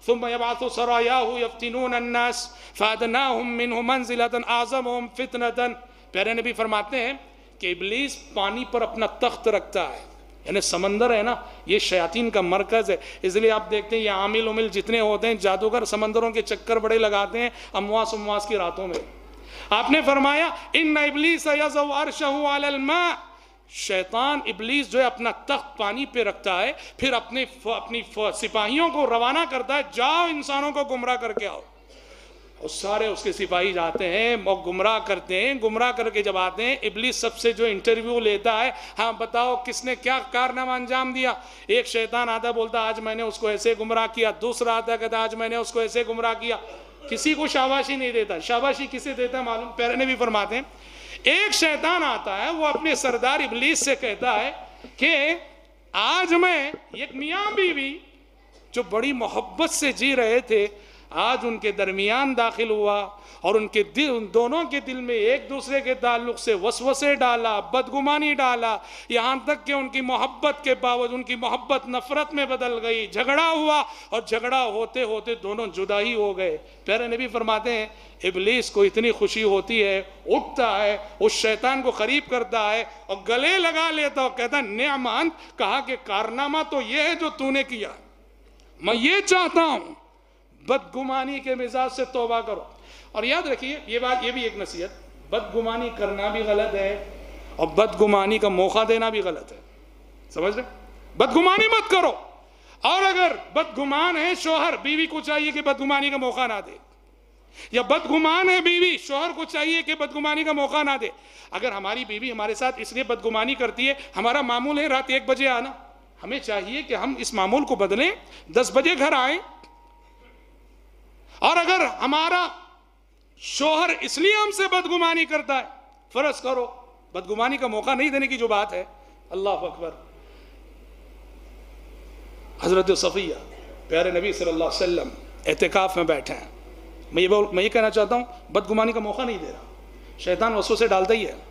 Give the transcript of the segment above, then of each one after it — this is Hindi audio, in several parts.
सुम्मा यबअसु सरायाहु यफ्तिनून अन्नास फअदनाहुम मिनहु मंजिलतन आज़महुम फितनतन। प्यारे नबी फरमाते हैं कि इब्लीस पानी पर अपना तख्त रखता है, यानी समंदर है ना, ये शयातीन का मरकज़ है। इसलिए आप देखते हैं ये आमिल उमिल जितने होते हैं, जादूगर समंदरों के चक्कर बड़े लगाते हैं अमवास उमवास की रातों में। आपने फरमाया इन्ना इब्लीस यज़उ अर्शहु अलल मा, शैतान इब्लीस जो है अपना तख्त पानी पे रखता है, फिर अपनी सिपाहियों को रवाना करता है, जाओ इंसानों को गुमराह करके आओ। और सारे उसके सिपाही जाते हैं और गुमराह करते हैं। गुमराह करके जब आते हैं, इब्लीस सबसे जो इंटरव्यू लेता है, हाँ बताओ किसने क्या कारनामा अंजाम दिया। एक शैतान आता बोलता आज मैंने उसको ऐसे गुमराह किया, दूसरा आता कहता आज मैंने उसको ऐसे गुमराह किया। किसी को शाबाशी नहीं देता। शाबाशी किसे देता मालूम? प्यारे नबी फरमाते हैं एक शैतान आता है, वो अपने सरदार इब्लीस से कहता है कि आज मैं एक मियाँ बीवी जो बड़ी मोहब्बत से जी रहे थे, आज उनके दरमियान दाखिल हुआ और उनके दिल, उन दोनों के दिल में एक दूसरे के ताल्लुक से वसवसे डाला, बदगुमानी डाला, यहाँ तक कि उनकी मोहब्बत के बावजूद उनकी मोहब्बत नफरत में बदल गई। झगड़ा हुआ और झगड़ा होते होते दोनों जुदा ही हो गए। प्यारे नबी फरमाते हैं इब्लीस को इतनी खुशी होती है, उठता है, उस शैतान को करीब करता है और गले लगा लेता और कहता नेअमान, कहा कि कारनामा तो ये है जो तूने किया, मैं ये चाहता हूँ बदगुमानी के मिजाज से तौबा करो। और याद रखिए ये बात, ये भी एक नसीहत, बदगुमानी करना भी गलत है और बदगुमानी का मौका देना भी गलत है। समझ रहे? बदगुमानी मत करो। और अगर बदगुमान है शोहर, बीवी को चाहिए कि बदगुमानी का मौका ना दे, या बदगुमान है बीवी, शोहर को चाहिए कि बदगुमानी का मौका ना दे। अगर हमारी बीवी हमारे साथ इसलिए बदगुमानी करती है, हमारा मामूल है रात 1 बजे आना, हमें चाहिए कि हम इस मामूल को बदलें, 10 बजे घर आए। और अगर हमारा शोहर इसलिए हमसे बदगुमानी करता है, फर्ज करो बदगुमानी का मौका नहीं देने की जो बात है, अल्लाह अकबर। हजरत सफिया प्यारे नबी सल्लल्लाहु अलैहि वसल्लम एहतिकाफ में बैठे हैं। मैं ये कहना चाहता हूँ बदगुमानी का मौका नहीं दे रहा, शैतान वसवसे डालता ही है।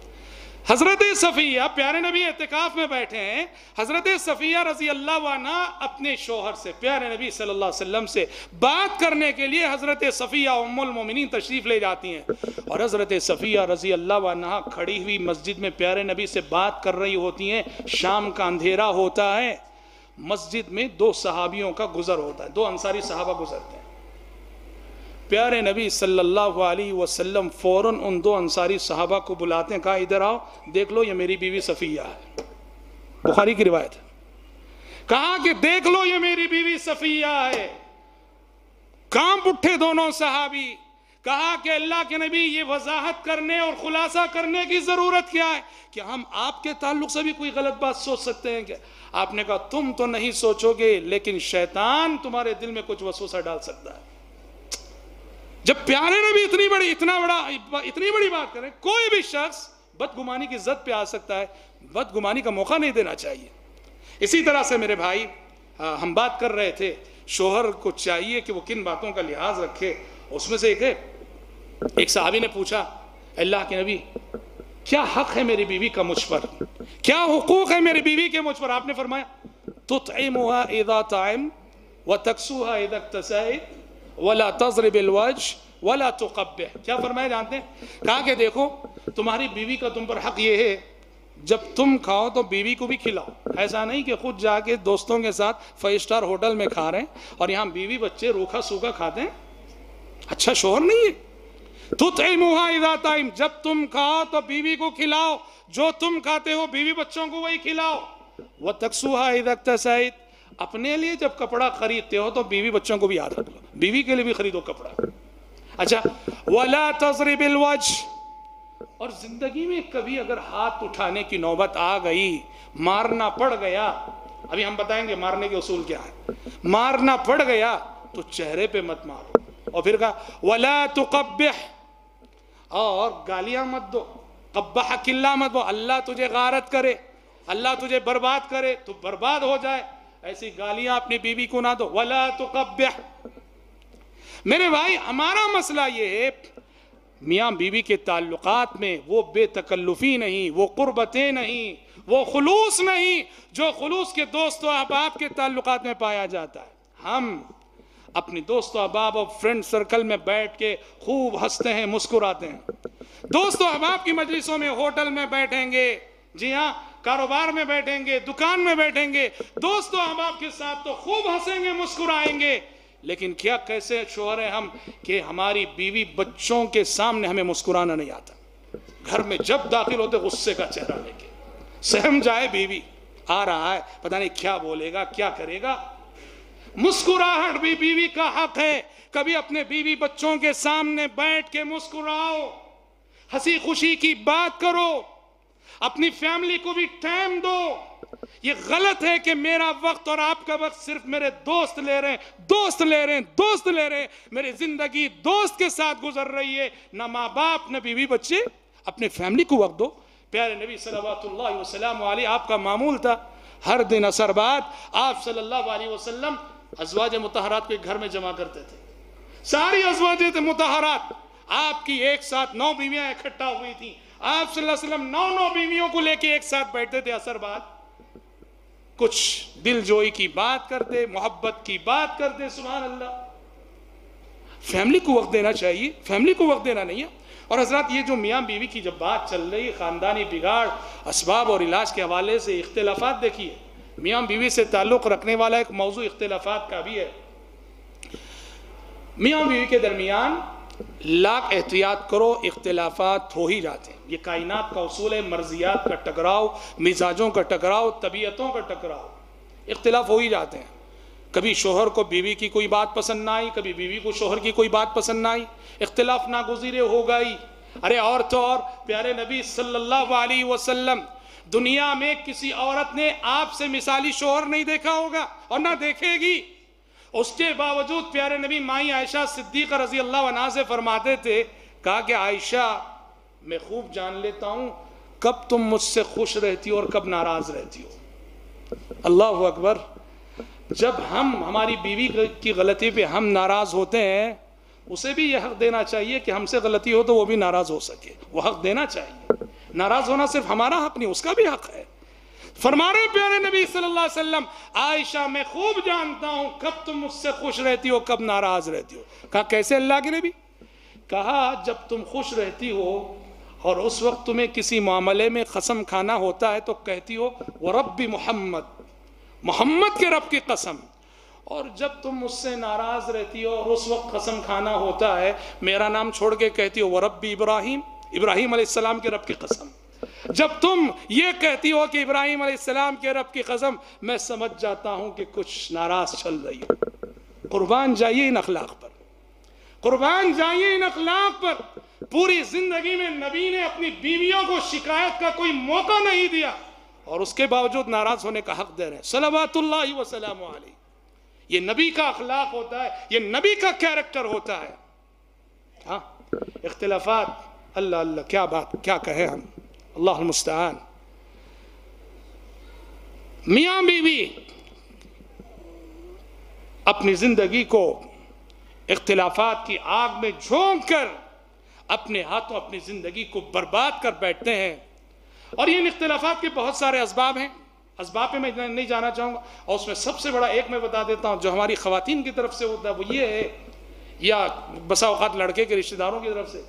हजरत सफिया प्यारे नबी एहतिकाफ में बैठे हैं। हजरत सफिया रजी अल्लाह अन्हा अपने शोहर से, प्यारे नबी सल्लल्लाहु अलैहि वसल्लम से बात करने के लिए हजरत सफिया उम्मुल मोमिनीन तशरीफ ले जाती हैं। और हजरत सफिया रजी अल्लाह अन्हा खड़ी हुई मस्जिद में प्यारे नबी से बात कर रही होती हैं। शाम का अंधेरा होता है, मस्जिद में 2 सहाबियों का गुजर होता है, 2 अंसारी सहाबा गुजरते हैं। प्यारे नबी सल्लल्लाहु अलैहि वसल्लम फौरन उन 2 अंसारी सहाबा को बुलाते हैं, कहा इधर आओ, देख लो ये मेरी बीवी सफिया है। बुखारी की रिवायत है। कहा कि देख लो ये मेरी बीवी सफिया है। कांप उठे दोनों सहाबी। कहा कि अल्लाह के नबी ये वजाहत करने और खुलासा करने की जरूरत क्या है कि हम आपके ताल्लुक से भी कोई गलत बात सोच सकते हैं क्या? आपने कहा तुम तो नहीं सोचोगे, लेकिन शैतान तुम्हारे दिल में कुछ वसवसा डाल सकता है। जब प्यारे नबी इतनी बड़ी बात करें, कोई भी शख्स बदगुमानी की जद पे आ सकता है, बदगुमानी का मौका नहीं देना चाहिए। इसी तरह से मेरे भाई, हम बात कर रहे थे शोहर को चाहिए कि वो किन बातों का लिहाज रखे। उसमें से एक सहाबी ने पूछा अल्लाह के नबी क्या हक है मेरी बीवी का मुझ पर, क्या हुकूक है मेरी बीवी के मुझ पर? आपने फरमाया तुतइमुहा इज़ा तअम व तक्सुहा इज़ा इक्तसैत वला तज़रिबिल वज्ह वला तुक़ब्बिह। क्या फरमाया जानते हैं? कहा कि देखो तुम्हारी बीवी का तुम पर हक ये है, जब तुम खाओ तो बीवी को भी खिलाओ। ऐसा नहीं कि खुद जाके दोस्तों के साथ 5 स्टार होटल में खा रहे हैं और यहाँ बीवी बच्चे रूखा सूखा खाते हैं, अच्छा शोहर नहीं है। तुतइमुहा इज़ा तअम, जब तुम खाओ तो बीवी को खिलाओ, जो तुम खाते हो बीवी बच्चों को वही खिलाओ। व तक्सुहा इज़ा इक्तसैत, अपने लिए जब कपड़ा खरीदते हो तो बीवी बच्चों को भी याद रख लो, बीवी के लिए भी खरीदो कपड़ा। अच्छा, वला तज़रिबिल वज्ह, और जिंदगी में कभी अगर हाथ उठाने की नौबत आ गई, मारना पड़ गया, अभी हम बताएंगे मारने के उसूल क्या है, मारना पड़ गया तो चेहरे पे मत मारो। और फिर कहा वला तुक़ब्बिह, और गालियां मत दो, कब्बह किल्ला मत दो, अल्लाह तुझे गारत करे, अल्लाह तुझे बर्बाद करे, तो बर्बाद हो जाए, ऐसी गालियां अपनी बीवी को ना दो। वला तुक़ब्बिह। मेरे भाई हमारा मसला ये है मियाँ बीवी के ताल्लुकात में वो बेतकल्लुफ़ी नहीं, वो क़ुर्बतें नहीं, वो खुलूस नहीं जो खुलूस के दोस्तों अहबाब के ताल्लुकात में पाया जाता है। हम अपनी दोस्तों अहबाब और फ्रेंड सर्कल में बैठ के खूब हंसते हैं, मुस्कुराते हैं। दोस्तों अहबाब की मजलिसों में, होटल में बैठेंगे, जी हाँ, कारोबार में बैठेंगे, दुकान में बैठेंगे, दोस्तों अहबाब के साथ तो खूब हंसेंगे, मुस्कुराएंगे। लेकिन क्या कैसे शोहर हैं हम कि हमारी बीवी बच्चों के सामने हमें मुस्कुराना नहीं आता। घर में जब दाखिल होते गुस्से का चेहरा लेके, सहम जाए बीवी आ रहा है, पता नहीं क्या बोलेगा, क्या करेगा। मुस्कुराहट भी बीवी का हक है। कभी अपने बीवी बच्चों के सामने बैठ के मुस्कुराओ, हंसी खुशी की बात करो, अपनी फैमिली को भी टाइम दो। ये गलत है कि मेरा वक्त और आपका वक्त सिर्फ मेरे दोस्त ले रहे हैं, दोस्त ले रहे हैं, दोस्त ले रहे हैं। मेरी जिंदगी दोस्त के साथ गुजर रही है, ना माँ बाप, ना बीवी बच्चे। अपने फैमिली को वक्त दो। प्यारे नबी सल्लल्लाहु अलैहि वसल्लम, आपका मामूल था हर दिन असर बाद आप सल्लल्लाहु अलैहि वसल्लम अज़वाज मुतहरात के घर में जमा करते थे। सारी अज़वाज मुतहरात आपकी एक साथ 9 बीवियां इकट्ठा हुई थी। आप सल्लल्लाहु अलैहि वसल्लम 9 बीवियों को लेके एक साथ बैठते थे असर बाद, कुछ दिलजोई की बात करते, मोहब्बत की बात करते। सुभान अल्लाह। फैमिली को वक्त देना चाहिए, फैमिली को वक्त देना नहीं है। और हजरत, ये जो मियाँ बीवी की जब बात चल रही है, ख़ानदानी बिगाड़, असबाब और इलाज के हवाले से इख्तिलाफात, देखिए मियाँ बीवी से ताल्लुक़ रखने वाला एक मौजू इख्तिलाफात का भी है। मियाँ बीवी के दरमियान लाख एहतियात करो, इख्तिलाफात हो ही जाते हैं। ये कायनात का उसूल है, मर्जियात का टकराव, मिजाजों का टकराव, तबीयतों का टकराव, इख्तिलाफ हो ही जाते हैं। कभी शोहर को बीवी की कोई बात पसंद ना आई, कभी बीवी को शोहर की कोई बात पसंद ना आई, इख्तिलाफ नागुज़ीरे हो गई। अरे और तो और प्यारे नबी सल्लल्लाहु अलैहि वसल्लम, दुनिया में किसी औरत ने आपसे मिसाली शोहर नहीं देखा होगा और ना देखेगी। उसके बावजूद प्यारे नबी माई आयशा सिद्दीक़ा रज़ी अल्लाह अन्हा से फरमाते थे, कहा कि आयशा, मैं खूब जान लेता हूँ कब तुम मुझसे खुश रहती हो और कब नाराज़ रहती हो। अल्लाह अकबर। जब हम हमारी बीवी की गलती पे हम नाराज़ होते हैं, उसे भी यह हक देना चाहिए कि हमसे गलती हो तो वो भी नाराज़ हो सके, वो हक देना चाहिए। नाराज़ होना सिर्फ हमारा हक नहीं, उसका भी हक है। फरमा रहे प्यारे नबी सल्लल्लाहु अलैहि वसल्लम, आयशा मैं खूब जानता हूँ कब तुम मुझसे खुश रहती हो, कब नाराज़ रहती हो। कहा कैसे अल्लाह के नबी? कहा जब तुम खुश रहती हो और उस वक्त तुम्हें किसी मामले में कसम खाना होता है तो कहती हो व रब्बी मोहम्मद, मोहम्मद के रब की कसम। और जब तुम मुझसे नाराज़ रहती हो और उस वक्त कसम खाना होता है, मेरा नाम छोड़ के कहती हो व रब्बी इब्राहिम, इब्राहिम अलैहिस्सलाम के रब की कसम। जब तुम ये कहती हो कि इब्राहिम अलैहिस्सलाम के रब की कसम, मैं समझ जाता हूँ कि कुछ नाराज़ चल रही हो। कुर्बान जाइए इन अखलाक पर, कुर्बान जाइए इन अखलाक पर। पूरी जिंदगी में नबी ने अपनी बीवियों को शिकायत का कोई मौका नहीं दिया और उसके बावजूद नाराज होने का हक दे रहे हैं। सल्लल्लाहु वसल्लम अलैहि। ये नबी का अखलाक होता है, ये नबी का कैरेक्टर होता है। हाँ, इख्तिलाफात, अल्लाह अल्लाह, क्या बात, क्या कहे हम, अल्लाह मुस्तआन। मियाँ बीवी अपनी जिंदगी को इख्तिलाफात की आग में झोंक कर अपने हाथों अपनी जिंदगी को बर्बाद कर बैठते हैं। और ये इख्तिलाफात के बहुत सारे असबाब हैं, असबाब पे मैं नहीं जाना चाहूँगा। और उसमें सबसे बड़ा एक मैं बता देता हूँ जो हमारी ख़वातीन की तरफ से होता है, वो ये है, या बसा औक़ात लड़के के रिश्तेदारों की तरफ से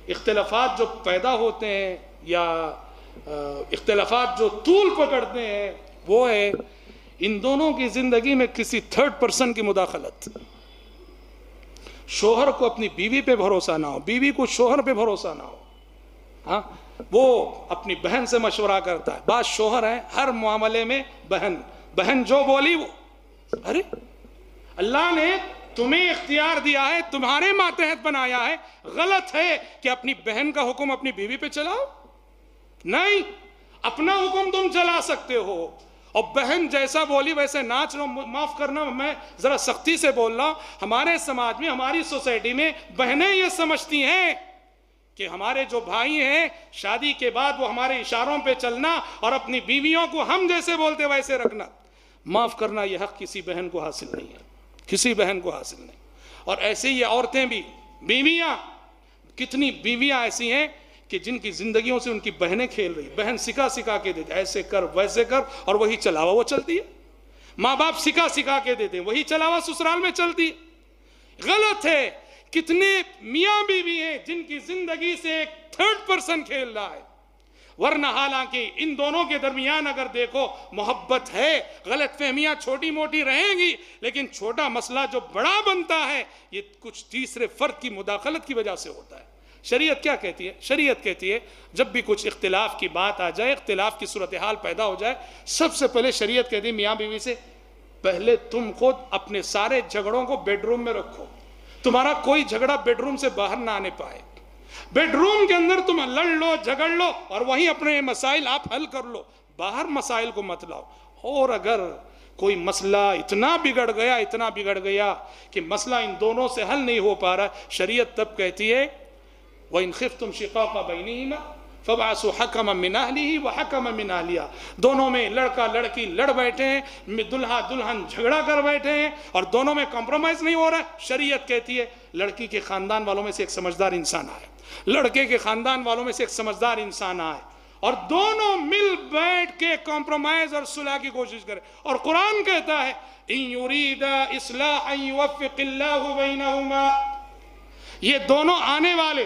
इख्तिलाफात जो पैदा होते हैं या इख्तिलाफात जो तूल पकड़ते हैं, वो है इन दोनों की ज़िंदगी में किसी थर्ड पर्सन की मुदाखलत। शोहर को अपनी बीवी पे भरोसा ना हो, बीवी को शोहर पे भरोसा ना हो। हाँ, वो अपनी बहन से मशवरा करता है, बात शोहर है, हर मामले में बहन, बहन जो बोली वो। अरे अल्लाह ने तुम्हें इख्तियार दिया है, तुम्हारे मातहत बनाया है, गलत है कि अपनी बहन का हुक्म अपनी बीवी पे चलाओ? नहीं, अपना हुक्म तुम चला सकते हो और बहन जैसा बोली वैसे नाच लो। माफ करना, मैं जरा सख्ती से बोल रहा हूं, हमारे समाज में, हमारी सोसाइटी में बहनें ये समझती हैं कि हमारे जो भाई हैं, शादी के बाद वो हमारे इशारों पे चलना और अपनी बीवियों को हम जैसे बोलते वैसे रखना। माफ करना, यह हक किसी बहन को हासिल नहीं है, किसी बहन को हासिल नहीं। और ऐसे ही औरतें भी, बीवियां, कितनी बीवियां ऐसी हैं कि जिनकी जिंदगियों से उनकी बहनें खेल रही, बहन सिखा सिखा के देते, ऐसे कर वैसे कर, और वही चलावा वो चलती है। माँ बाप सिखा सिखा के देते, वही चलावा ससुराल में चलती है। गलत है। कितने मियाँ बीवी हैं जिनकी जिंदगी से एक थर्ड पर्सन खेल रहा है, वरना हालांकि इन दोनों के दरमियान अगर देखो मोहब्बत है, गलत फहमियाँ छोटी मोटी रहेंगी, लेकिन छोटा मसला जो बड़ा बनता है ये कुछ तीसरे फर्द की मुदाखलत की वजह से होता है। शरीयत क्या कहती है? शरीयत कहती है जब भी कुछ इख्तिलाफ की बात आ जाए, इख्तिलाफ की सूरत हाल पैदा हो जाए, सबसे पहले शरीयत कहती है मियाँ बीवी से पहले तुम खुद अपने सारे झगड़ों को बेडरूम में रखो, तुम्हारा कोई झगड़ा बेडरूम से बाहर ना आने पाए। बेडरूम के अंदर तुम लड़ लो, झगड़ लो और वहीं अपने मसाइल आप हल कर लो, बाहर मसाइल को मत लाओ। और अगर कोई मसला इतना बिगड़ गया कि मसला इन दोनों से हल नहीं हो पा रहा, शरीयत तब कहती है व इन खिफ्तुम शिकाका बैनिहिमा फबअसू हकमन मिन अहलिही व हकमन मिन अहलिहा। दोनों में लड़का लड़की लड़ बैठे हैं, दुल्हा दुल्हन झगड़ा कर बैठे हैं और दोनों में कॉम्प्रोमाइज नहीं हो रहा है। शरीयत कहती है लड़की के खानदान वालों में से एक समझदार इंसान आए, लड़के के खानदान वालों में से एक समझदार इंसान आए और दोनों मिल बैठ के कॉम्प्रोमाइज और सुलह की कोशिश करें। और कुरान कहता है इन युरीदा इस्लाहन युवफ्फिकिल्लाहु बैनहुमा, ये दोनों आने वाले